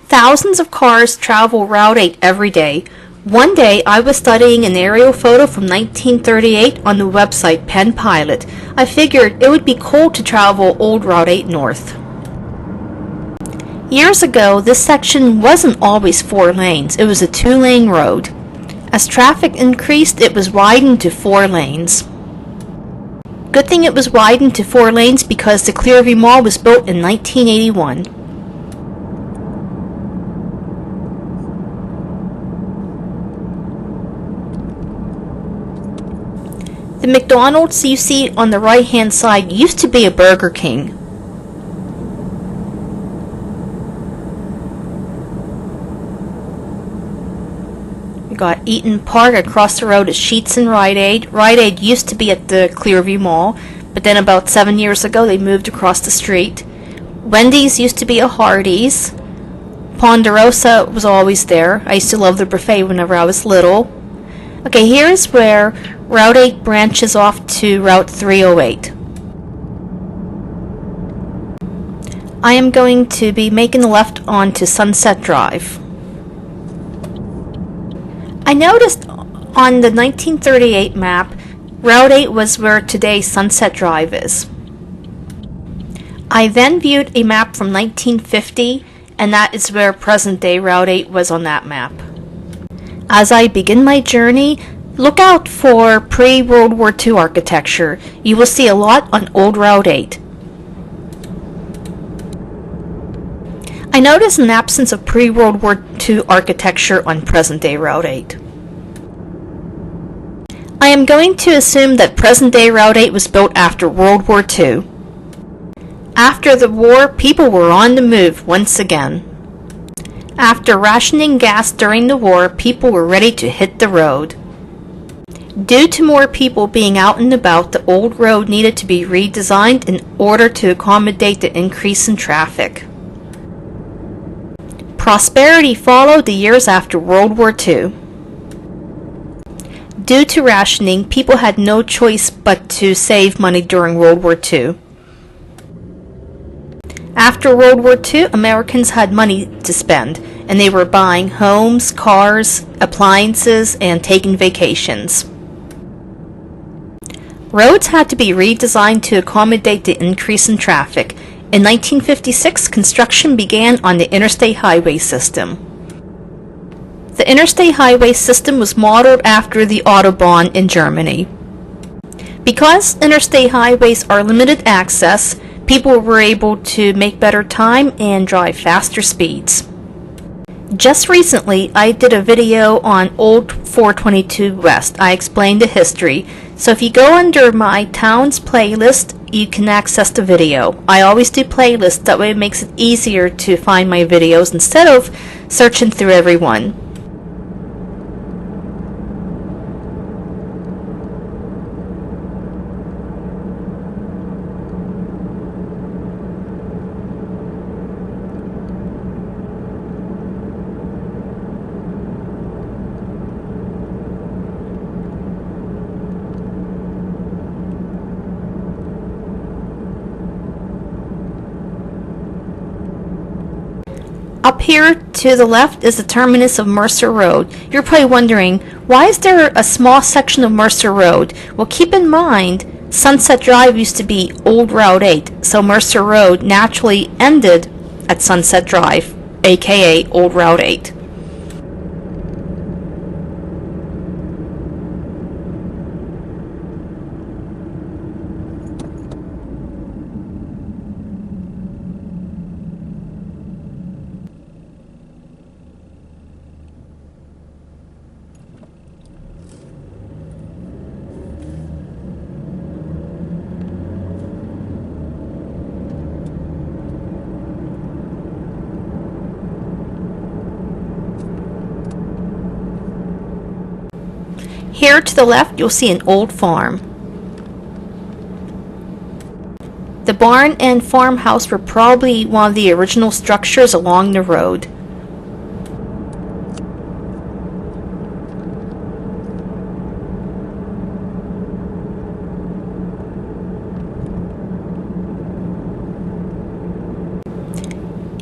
Thousands of cars travel Route 8 every day. One day I was studying an aerial photo from 1938 on the website Penn Pilot. I figured it would be cool to travel old Route 8 north. Years ago, this section wasn't always 4 lanes. It was a 2-lane road. As traffic increased, it was widened to 4 lanes. Good thing it was widened to 4 lanes because the Clearview Mall was built in 1981. The McDonald's you see on the right-hand side used to be a Burger King. We got Eaton Park. Across the road is Sheetz and Rite Aid. Rite Aid used to be at the Clearview Mall, but then about 7 years ago they moved across the street. Wendy's used to be a Hardee's. Ponderosa was always there. I used to love the buffet whenever I was little. Okay, here's where Route 8 branches off to Route 308. I am going to be making the left onto Sunset Drive. I noticed on the 1938 map, Route 8 was where today's Sunset Drive is. I then viewed a map from 1950, and that is where present-day Route 8 was on that map. As I begin my journey, look out for pre-World War II architecture. You will see a lot on old Route 8. I notice an absence of pre-World War II architecture on present-day Route 8. I am going to assume that present-day Route 8 was built after World War II. After the war, people were on the move once again. After rationing gas during the war, people were ready to hit the road. Due to more people being out and about, the old road needed to be redesigned in order to accommodate the increase in traffic. Prosperity followed the years after World War II. Due to rationing, people had no choice but to save money during World War II. After World War II, Americans had money to spend, and they were buying homes, cars, appliances, and taking vacations. Roads had to be redesigned to accommodate the increase in traffic. In 1956, construction began on the interstate highway system. The interstate highway system was modeled after the Autobahn in Germany. Because interstate highways are limited access, people were able to make better time and drive faster speeds. Just recently, I did a video on Old 422 West. I explained the history, so if you go under my Towns playlist, you can access the video. I always do playlists, that way it makes it easier to find my videos instead of searching through every one. Up here to the left is the terminus of Mercer Road. You're probably wondering, why is there a small section of Mercer Road? Well, keep in mind, Sunset Drive used to be Old Route 8, so Mercer Road naturally ended at Sunset Drive, aka Old Route 8. Here to the left, you'll see an old farm. The barn and farmhouse were probably one of the original structures along the road.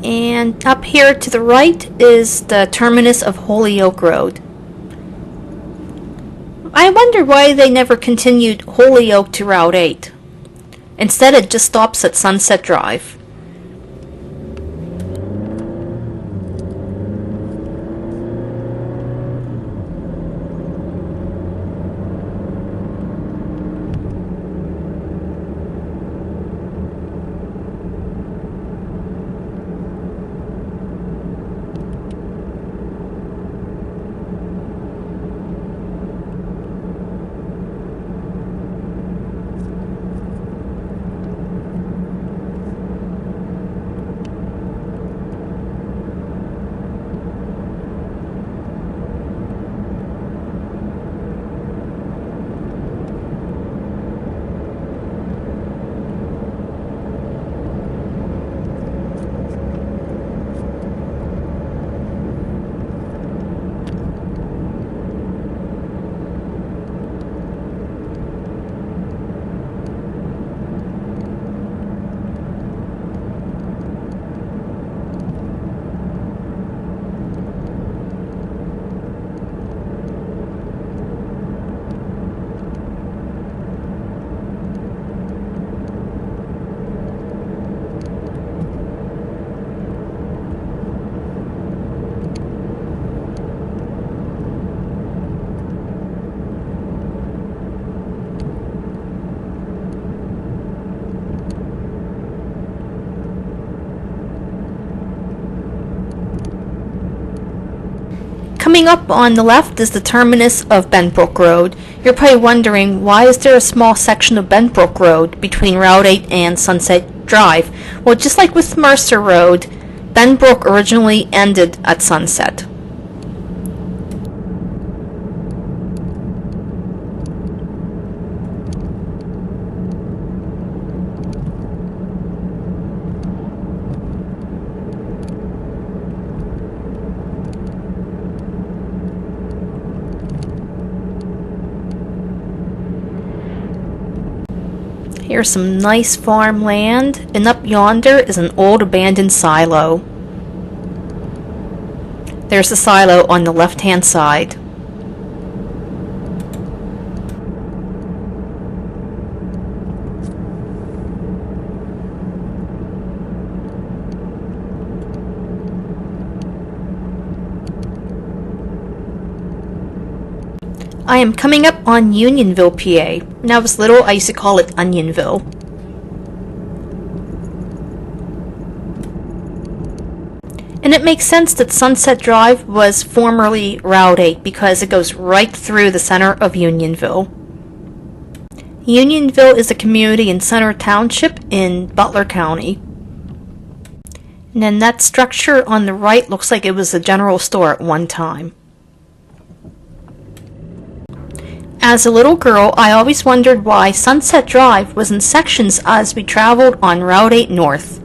And And up here to the right is the terminus of Holyoke Road. I wonder why they never continued Holyoke to Route 8. Instead, it just stops at Sunset Drive. Coming up on the left is the terminus of Benbrook Road. You're probably wondering, why is there a small section of Benbrook Road between Route 8 and Sunset Drive? Well, just like with Mercer Road, Benbrook originally ended at Sunset. Here's some nice farmland, and up yonder is an old abandoned silo. There's the silo on the left-hand side. I am coming up on Unionville, PA. When I was little, I used to call it Onionville. And it makes sense that Sunset Drive was formerly Route 8 because it goes right through the center of Unionville. Unionville is a community in Center Township in Butler County. And then that structure on the right looks like it was a general store at one time. As a little girl, I always wondered why Sunset Drive was in sections as we traveled on Route 8 North.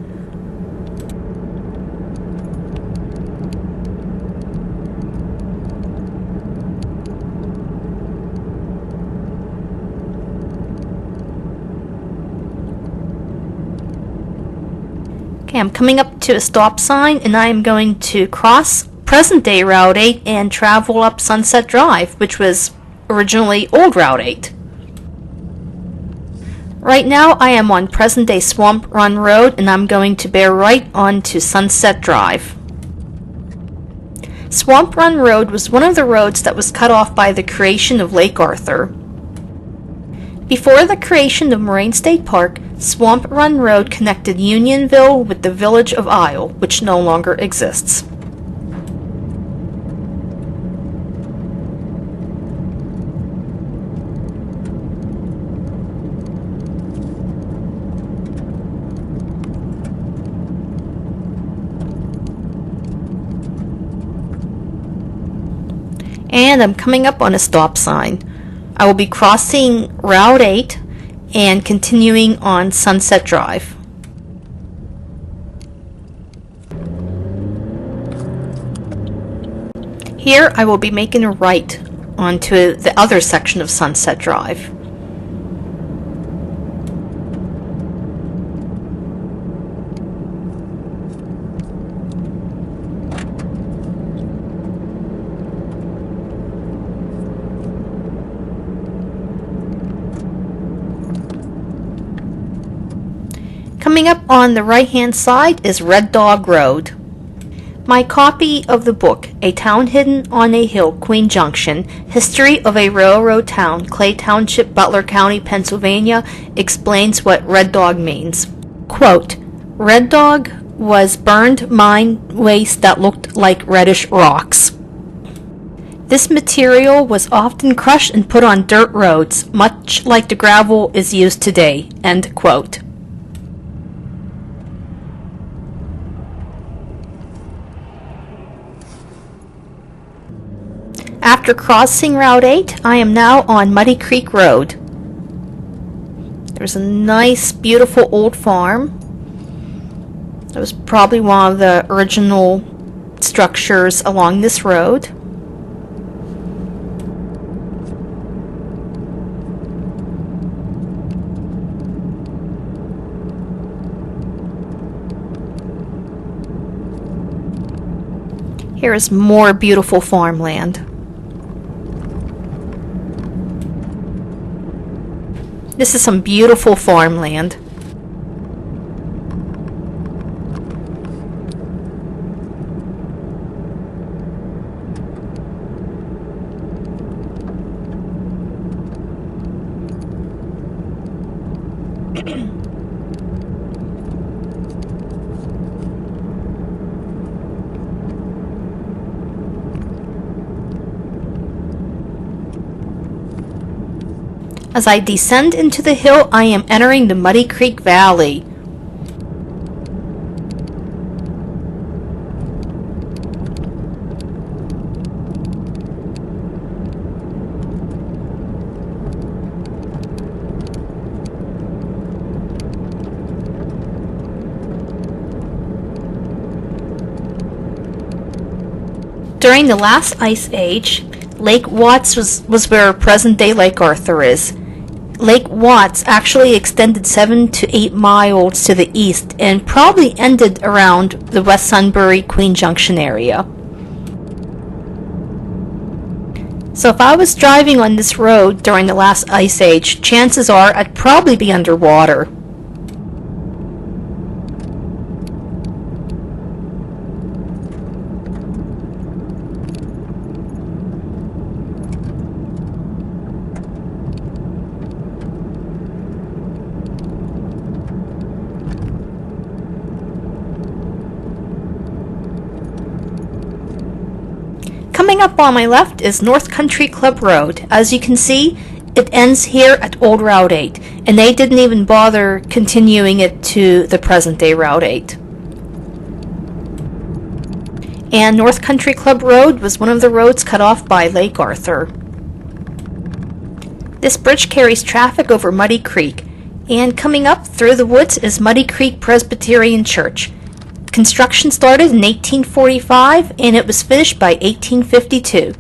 Okay, I'm coming up to a stop sign and I am going to cross present-day Route 8 and travel up Sunset Drive, which was originally old Route 8. Right now I am on present-day Swamp Run Road and I'm going to bear right onto Sunset Drive. Swamp Run Road was one of the roads that was cut off by the creation of Lake Arthur. Before the creation of Moraine State Park, Swamp Run Road connected Unionville with the village of Isle, which no longer exists. And I'm coming up on a stop sign. I will be crossing Route 8 and continuing on Sunset Drive. Here I will be making a right onto the other section of Sunset Drive. Coming up on the right-hand side is Red Dog Road. My copy of the book, A Town Hidden on a Hill, Queen Junction, History of a Railroad Town, Clay Township, Butler County, Pennsylvania, explains what Red Dog means. Quote, Red Dog was burned mine waste that looked like reddish rocks. This material was often crushed and put on dirt roads, much like the gravel is used today. End quote. After crossing Route 8, I am now on Muddy Creek Road. There's a nice, beautiful old farm. It was probably one of the original structures along this road. Here is more beautiful farmland. This is some beautiful farmland. As I descend into the hill, I am entering the Muddy Creek Valley. During the last ice age, Lake Watts was where present-day Lake Arthur is. Lake Watts actually extended 7 to 8 miles to the east and probably ended around the West Sunbury Queen Junction area. So if I was driving on this road during the last ice age, chances are I'd probably be underwater. Coming up on my left is North Country Club Road. As you can see, it ends here at Old Route 8, and they didn't even bother continuing it to the present-day Route 8. And North Country Club Road was one of the roads cut off by Lake Arthur. This bridge carries traffic over Muddy Creek, and coming up through the woods is Muddy Creek Presbyterian Church. Construction started in 1845 and it was finished by 1852.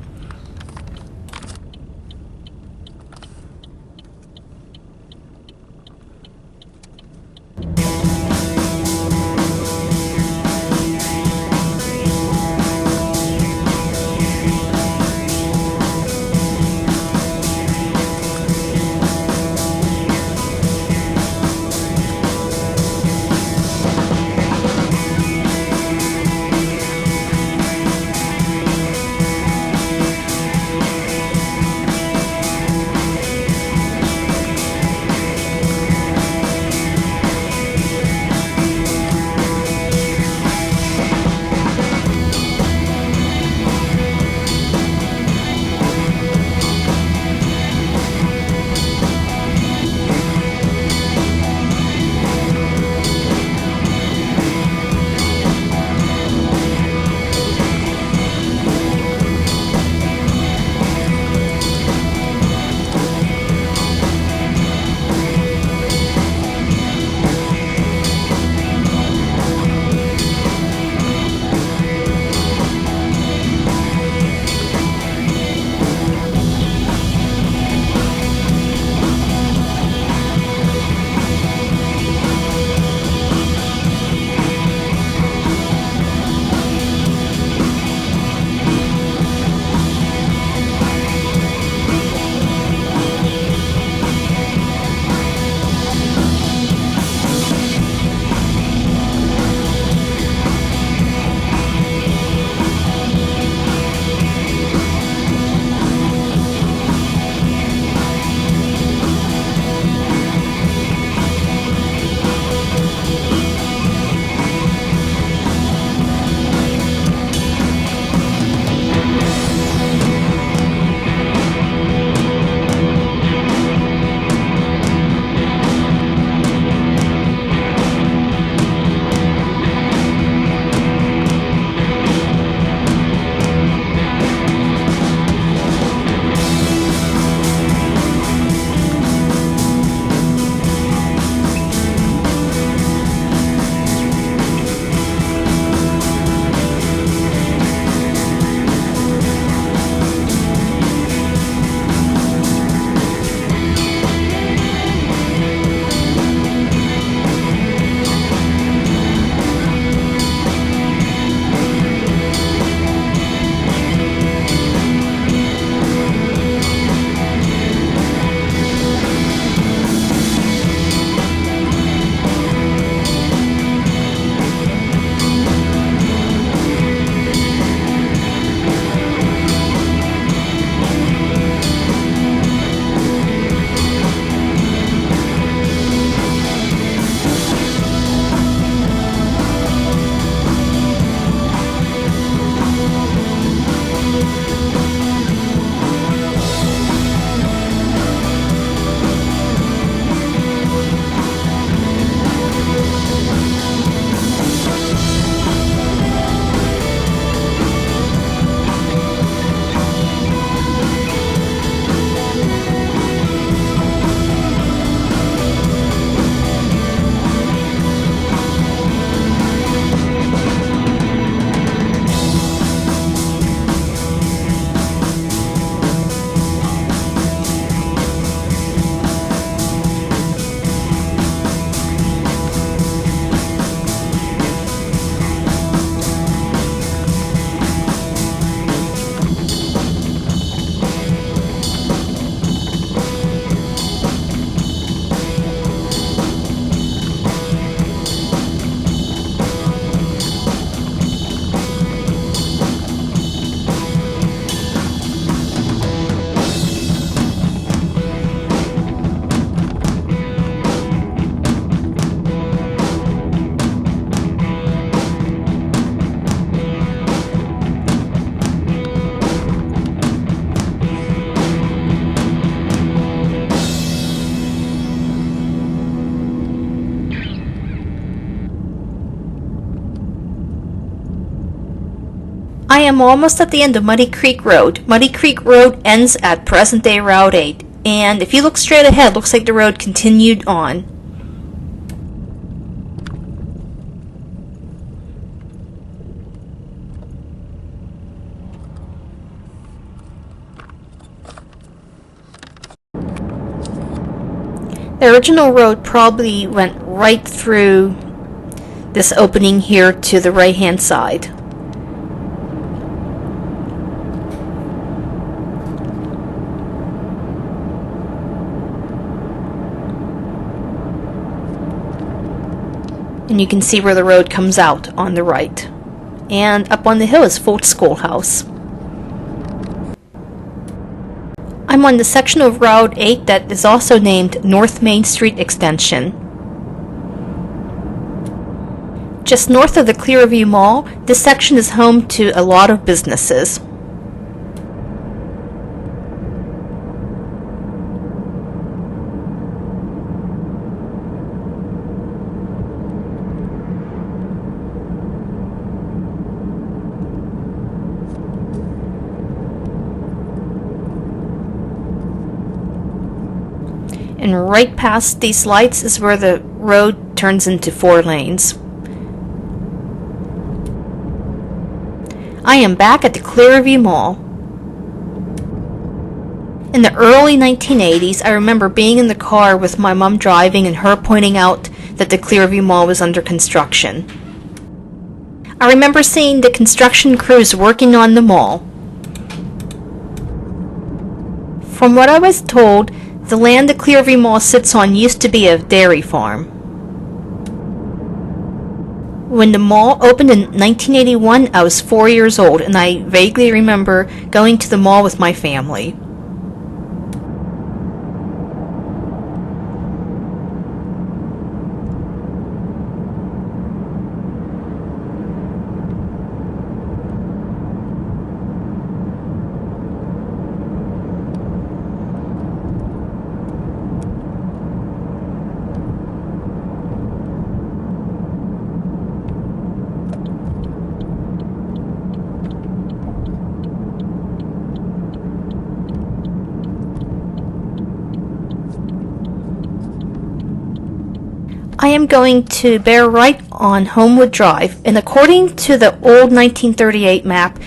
am almost at the end of Muddy Creek Road. Muddy Creek Road ends at present-day Route 8, and if you look straight ahead, looks like the road continued on. The original road probably went right through this opening here to the right-hand side. And you can see where the road comes out on the right. And up on the hill is Fultz Schoolhouse. I'm on the section of Route 8 that is also named North Main Street Extension. Just north of the Clearview Mall, this section is home to a lot of businesses. And right past these lights is where the road turns into 4 lanes. I am back at the Clearview Mall. In the early 1980s, I remember being in the car with my mom driving and her pointing out that the Clearview Mall was under construction. I remember seeing the construction crews working on the mall. From what I was told, the land the Clearview Mall sits on used to be a dairy farm. When the mall opened in 1981, I was 4 years old, and I vaguely remember going to the mall with my family. I am going to bear right on Homewood Drive, and according to the old 1938 map,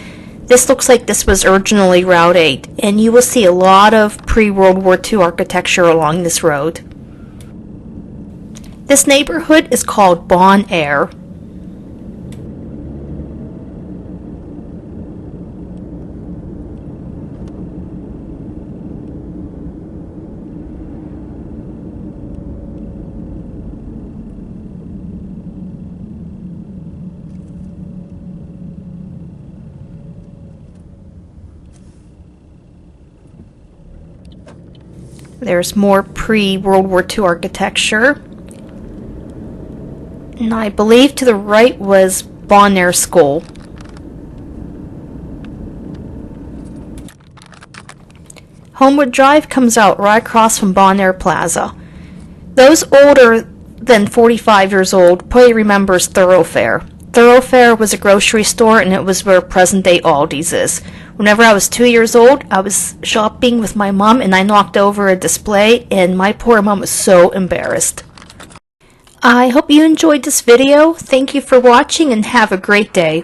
this looks like this was originally Route 8, and you will see a lot of pre-World War II architecture along this road. This neighborhood is called Bon Air. There's more pre-World War II architecture. And I believe to the right was Bon Air School. Homewood Drive comes out right across from Bon Air Plaza. Those older than 45 years old probably remembers Thoroughfare. Thoroughfare was a grocery store, and it was where present-day Aldi's is. Whenever I was 2 years old, I was shopping with my mom, and I knocked over a display, and my poor mom was so embarrassed. I hope you enjoyed this video. Thank you for watching, and have a great day.